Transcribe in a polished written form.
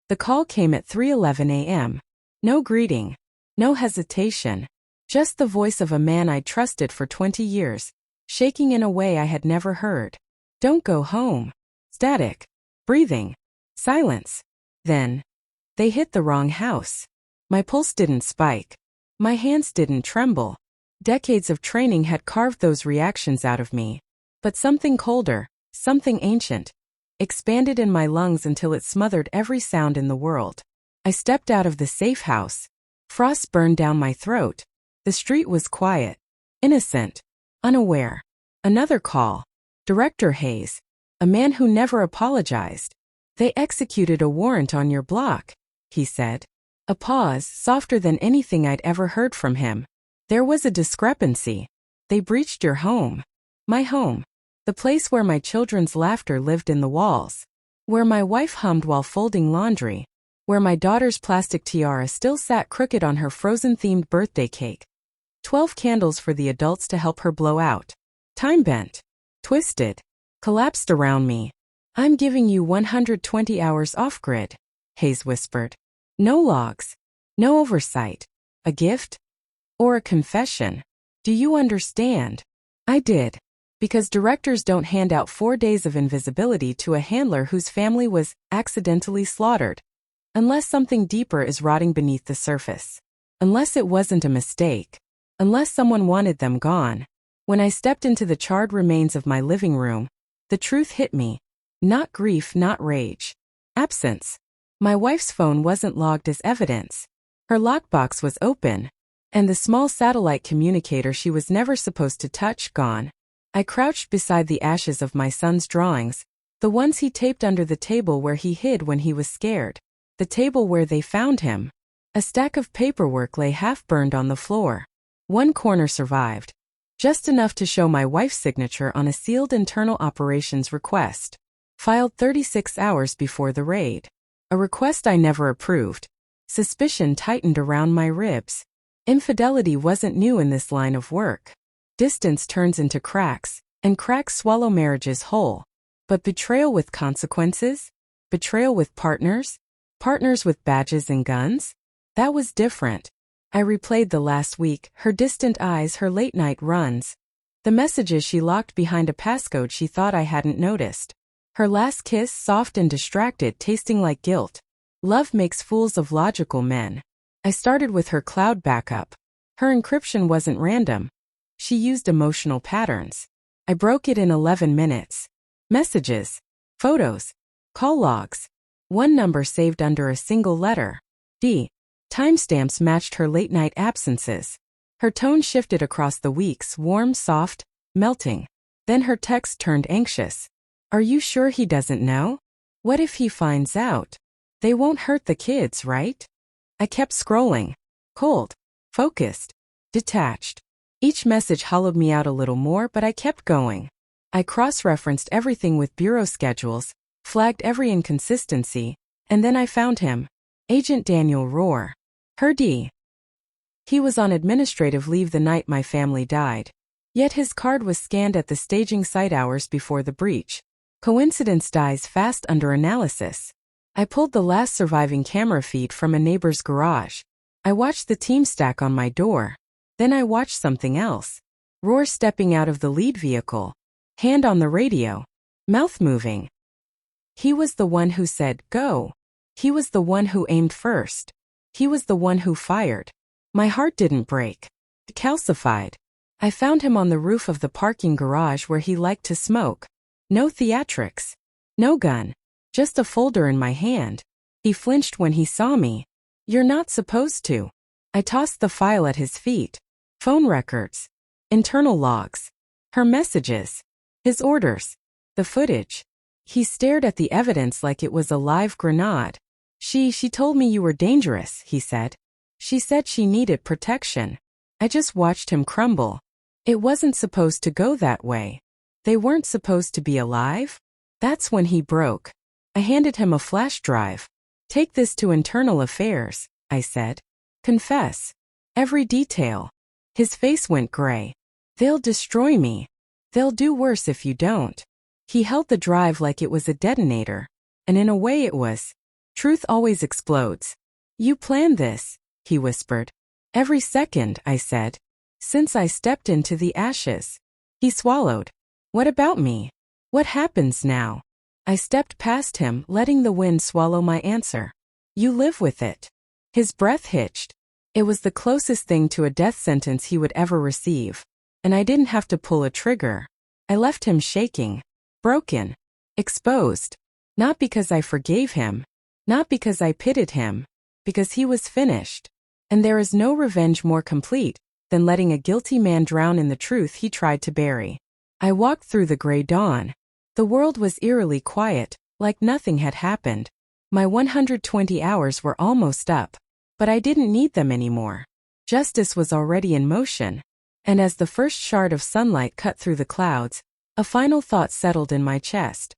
The call came at 3:11 a.m. No greeting. No hesitation. Just the voice of a man I'd trusted for 20 years, shaking in a way I had never heard. Don't go home. Static. Breathing. Silence. Then, they hit the wrong house. My pulse didn't spike. My hands didn't tremble. Decades of training had carved those reactions out of me. But something colder, something ancient, expanded in my lungs until it smothered every sound in the world. I stepped out of the safe house. Frost burned down my throat. The street was quiet, innocent, unaware. Another call. Director Hayes, a man who never apologized. They executed a warrant on your block, he said. A pause, softer than anything I'd ever heard from him. There was a discrepancy. They breached your home. My home. The place where my children's laughter lived in the walls. Where my wife hummed while folding laundry. Where my daughter's plastic tiara still sat crooked on her frozen-themed birthday cake. 12 candles for the adults to help her blow out. Time bent. Twisted. Collapsed around me. I'm giving you 120 hours off-grid, Hayes whispered. No logs. No oversight. A gift? Or a confession. Do you understand? I did. Because directors don't hand out 4 days of invisibility to a handler whose family was accidentally slaughtered. Unless something deeper is rotting beneath the surface. Unless it wasn't a mistake. Unless someone wanted them gone. When I stepped into the charred remains of my living room, the truth hit me. Not grief, not rage. Absence. My wife's phone wasn't logged as evidence. Her lockbox was open. And the small satellite communicator she was never supposed to touch gone. I crouched beside the ashes of my son's drawings, the ones he taped under the table where he hid when he was scared. The table where they found him. A stack of paperwork lay half-burned on the floor. One corner survived. Just enough to show my wife's signature on a sealed internal operations request. Filed 36 hours before the raid. A request I never approved. Suspicion tightened around my ribs. Infidelity wasn't new in this line of work. Distance turns into cracks, and cracks swallow marriages whole. But betrayal with consequences? Betrayal with partners? Partners with badges and guns? That was different. I replayed the last week, her distant eyes, her late-night runs. The messages she locked behind a passcode she thought I hadn't noticed. Her last kiss, soft and distracted, tasting like guilt. Love makes fools of logical men. I started with her cloud backup. Her encryption wasn't random. She used emotional patterns. I broke it in 11 minutes. Messages. Photos. Call logs. One number saved under a single letter. D. Timestamps matched her late-night absences. Her tone shifted across the weeks, warm, soft, melting. Then her text turned anxious. Are you sure he doesn't know? What if he finds out? They won't hurt the kids, right? I kept scrolling. Cold. Focused. Detached. Each message hollowed me out a little more, but I kept going. I cross-referenced everything with bureau schedules, flagged every inconsistency, and then I found him. Agent Daniel Rohr. Her D. He was on administrative leave the night my family died. Yet his card was scanned at the staging site hours before the breach. Coincidence dies fast under analysis. I pulled the last surviving camera feed from a neighbor's garage. I watched the team stack on my door. Then I watched something else. Rohr stepping out of the lead vehicle. Hand on the radio. Mouth moving. He was the one who said, go. He was the one who aimed first. He was the one who fired. My heart didn't break. It calcified. I found him on the roof of the parking garage where he liked to smoke. No theatrics. No gun. Just a folder in my hand. He flinched when he saw me. You're not supposed to. I tossed the file at his feet. Phone records. Internal logs. Her messages. His orders. The footage. He stared at the evidence like it was a live grenade. She told me you were dangerous, he said. She said she needed protection. I just watched him crumble. It wasn't supposed to go that way. They weren't supposed to be alive? That's when he broke. I handed him a flash drive. Take this to internal affairs, I said. Confess. Every detail. His face went gray. They'll destroy me. They'll do worse if you don't. He held the drive like it was a detonator. And in a way it was. Truth always explodes. You planned this, he whispered. Every second, I said. Since I stepped into the ashes. He swallowed. What about me? What happens now? I stepped past him, letting the wind swallow my answer. You live with it. His breath hitched. It was the closest thing to a death sentence he would ever receive. And I didn't have to pull a trigger. I left him shaking, broken, exposed. Not because I forgave him, not because I pitied him, because he was finished. And there is no revenge more complete than letting a guilty man drown in the truth he tried to bury. I walked through the gray dawn. The world was eerily quiet, like nothing had happened. My 120 hours were almost up, but I didn't need them anymore. Justice was already in motion. And as the first shard of sunlight cut through the clouds, a final thought settled in my chest.